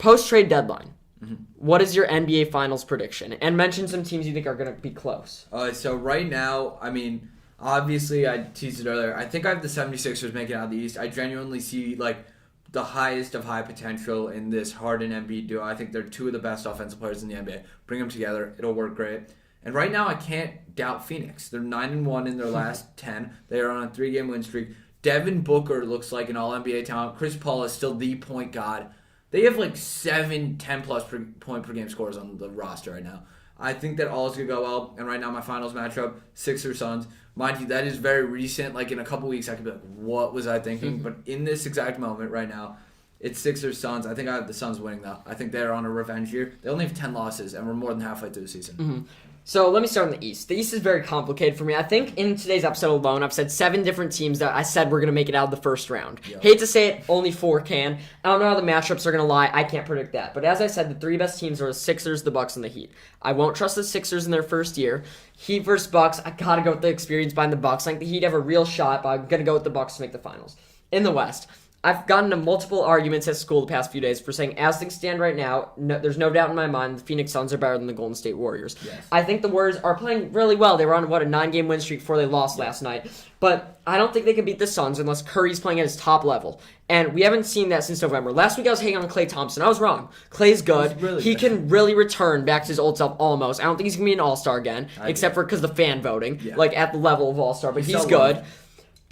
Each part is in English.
post-trade deadline. What is your NBA Finals prediction? And mention some teams you think are going to be close. So right now, obviously I teased it earlier. I think I have the 76ers making it out of the East. I genuinely see the highest of high potential in this Harden Embiid duo. I think they're two of the best offensive players in the NBA. Bring them together, it'll work great. And right now, I can't doubt Phoenix. They're 9-1 in their last 10. They are on a 3-game win streak. Devin Booker looks like an All-NBA talent. Chris Paul is still the point guard. They have 7 10-plus point per game scores on the roster right now. I think that all is going to go well. And right now, my finals matchup, Sixers-Suns. Mind you, that is very recent. In a couple weeks, I could be like, what was I thinking? But in this exact moment right now, it's Sixers-Suns. I think I have the Suns winning, though. I think they're on a revenge year. They only have 10 losses, and we're more than halfway through the season. Mm-hmm. So let me start in the East. The East is very complicated for me. I think in today's episode alone, I've said 7 different teams that I said we're going to make it out of the first round. Yep. Hate to say it, only 4 can. I don't know how the matchups are going to lie. I can't predict that. But as I said, the 3 best teams are the Sixers, the Bucks, and the Heat. I won't trust the Sixers in their first year. Heat versus Bucks, I got to go with the experience behind the Bucks. I think the Heat have a real shot, but I'm going to go with the Bucks to make the finals. In the West, I've gotten into multiple arguments at school the past few days for saying, as things stand right now, there's no doubt in my mind the Phoenix Suns are better than the Golden State Warriors. Yes. I think the Warriors are playing really well. They were on, a 9-game win streak before they lost last night. But I don't think they can beat the Suns unless Curry's playing at his top level. And we haven't seen that since November. Last week I was hating on Klay Thompson. I was wrong. Klay's good. He can really return back to his old self almost. I don't think he's going to be an all-star again, except for because of the fan voting, at the level of all-star. But he's good.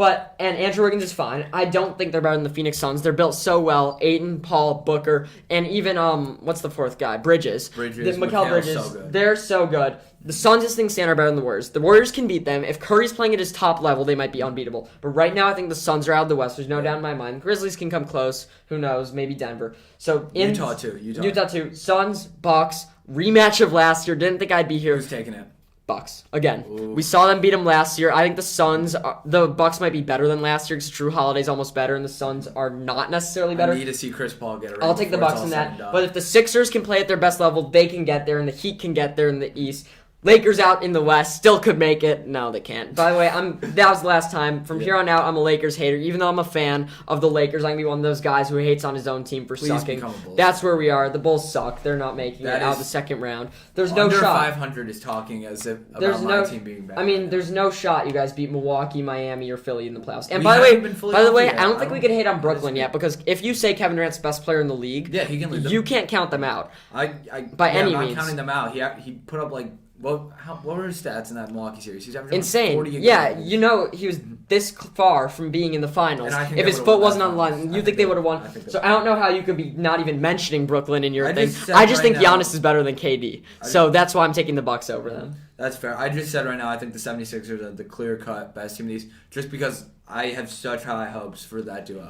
And Andrew Wiggins is fine. I don't think they're better than the Phoenix Suns. They're built so well. Ayton, Paul, Booker, and even, what's the fourth guy? Bridges. Mikal Bridges. So they're so good. The Suns, as things stand, are better than the Warriors. The Warriors can beat them. If Curry's playing at his top level, they might be unbeatable. But right now, I think the Suns are out of the West. There's no doubt in my mind. Grizzlies can come close. Who knows? Maybe Denver. So Utah, too. Utah, too. Suns, Bucks. Rematch of last year. Didn't think I'd be here. Who's taking it? Bucks. Again, Ooh. We saw them beat them last year. I think the Bucks might be better than last year because Drew Holiday's almost better, and the Suns are not necessarily better. I need to see Chris Paul get it right. I'll take the Bucks in that. But if the Sixers can play at their best level, they can get there, and the Heat can get there in the East. Lakers out in the West still could make it. No, they can't. By the way, that was the last time. From here on out, I'm a Lakers hater. Even though I'm a fan of the Lakers, I'm going to be one of those guys who hates on his own team for sucking. That's where we are. The Bulls suck. They're not making it out of the second round. There's no shot. Under 500 is talking as if about my team being bad. I mean, there's no shot you guys beat Milwaukee, Miami, or Philly in the playoffs. And by the way, I don't think we can hate on Brooklyn yet because if you say Kevin Durant's the best player in the league, he can lead them. You can't count them out. By any means. I'm not counting them out. He put up what were his stats in that Milwaukee series? He's averaging insane. 40 a game. Yeah, he was this far from being in the finals. If his foot wasn't on the line, you think they would have won. So I don't know how you could be not even mentioning Brooklyn in your thing. I just think Giannis is better than KD. So that's why I'm taking the Bucks over them. That's fair. I just said right now I think the 76ers are the clear-cut best team in the East just because I have such high hopes for that duo.